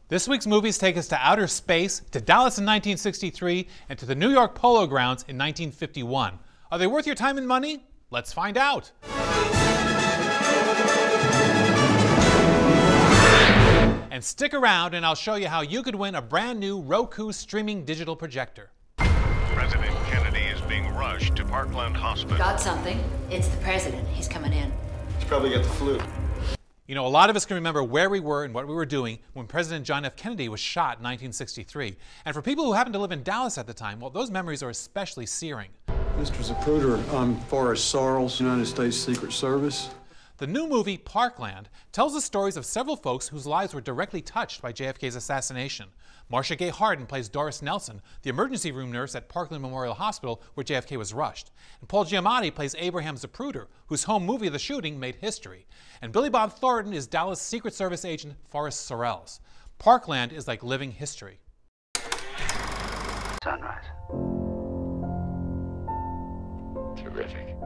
This week's movies take us to outer space, to Dallas in 1963, and to the New York Polo Grounds in 1951. Are they worth your time and money? Let's find out. And stick around and I'll show you how you could win a brand new Roku streaming digital projector. President Kennedy is being rushed to Parkland Hospital. Got something? It's the president. He's coming in. He's probably got the flu. You know, a lot of us can remember where we were and what we were doing when President John F. Kennedy was shot in 1963. And for people who happened to live in Dallas at the time, well, those memories are especially searing. Mr. Zapruder, I'm Forrest Sarles, United States Secret Service. The new movie, Parkland, tells the stories of several folks whose lives were directly touched by JFK's assassination. Marcia Gay Harden plays Doris Nelson, the emergency room nurse at Parkland Memorial Hospital where JFK was rushed. And Paul Giamatti plays Abraham Zapruder, whose home movie of the shooting made history. And Billy Bob Thornton is Dallas Secret Service agent Forrest Sarles. Parkland is like living history. Sunrise. Terrific.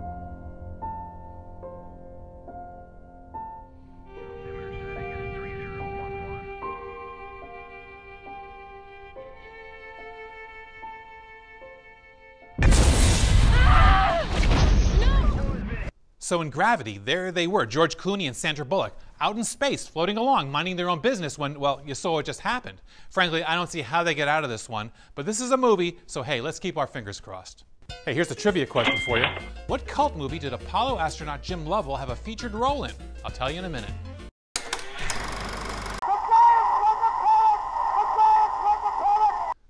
So in Gravity, there they were, George Clooney and Sandra Bullock, out in space, floating along, minding their own business when, well, you saw what just happened. Frankly, I don't see how they get out of this one, but this is a movie, so hey, let's keep our fingers crossed. Hey, here's a trivia question for you. What cult movie did Apollo astronaut Jim Lovell have a featured role in? I'll tell you in a minute.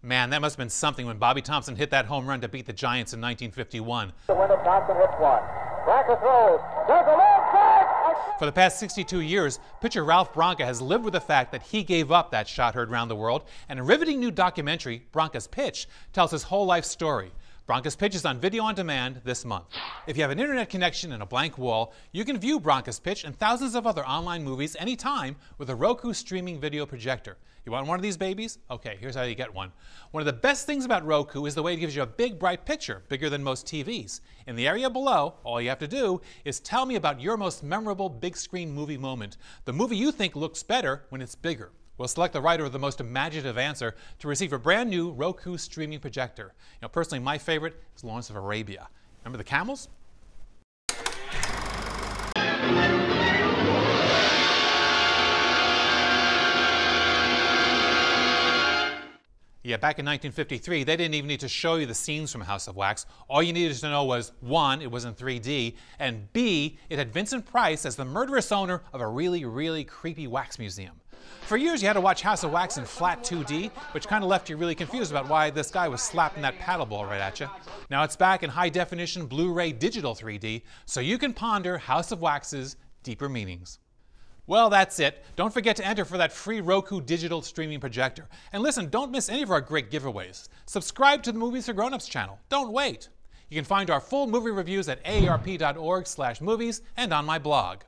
Man, that must have been something when Bobby Thompson hit that home run to beat the Giants in 1951. Thompson hits one. Branca throws. There's a long tag. For the past 62 years, pitcher Ralph Branca has lived with the fact that he gave up that shot heard around the world, and a riveting new documentary, Branca's Pitch, tells his whole life story. Branca's Pitch is on video on demand this month. If you have an internet connection and a blank wall, you can view Branca's Pitch and thousands of other online movies anytime with a Roku streaming video projector. You want one of these babies? Okay, here's how you get one. One of the best things about Roku is the way it gives you a big, bright picture, bigger than most TVs. In the area below, all you have to do is tell me about your most memorable big screen movie moment, the movie you think looks better when it's bigger. We'll select the writer of the most imaginative answer to receive a brand new Roku streaming projector. You know, personally, my favorite is Lawrence of Arabia. Remember the camels? Yeah, back in 1953, they didn't even need to show you the scenes from House of Wax. All you needed to know was, 1, it was in 3D, and B, it had Vincent Price as the murderous owner of a really, really creepy wax museum. For years, you had to watch House of Wax in flat 2D, which kind of left you really confused about why this guy was slapping that paddleball right at you. Now it's back in high-definition Blu-ray digital 3D, so you can ponder House of Wax's deeper meanings. Well, that's it. Don't forget to enter for that free Roku digital streaming projector. And listen, don't miss any of our great giveaways. Subscribe to the Movies For Grownups channel. Don't wait. You can find our full movie reviews at aarp.org/movies and on my blog.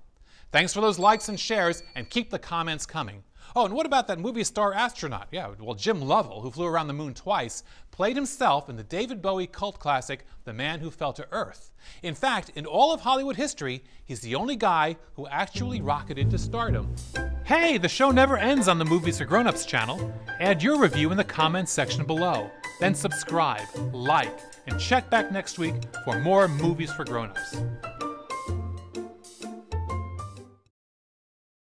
Thanks for those likes and shares, and keep the comments coming. Oh, and what about that movie star astronaut? Yeah, well, Jim Lovell, who flew around the moon twice, played himself in the David Bowie cult classic, The Man Who Fell to Earth. In fact, in all of Hollywood history, he's the only guy who actually rocketed to stardom. Hey, the show never ends on the Movies For Grownups channel. Add your review in the comments section below. Then subscribe, like, and check back next week for more Movies For Grownups.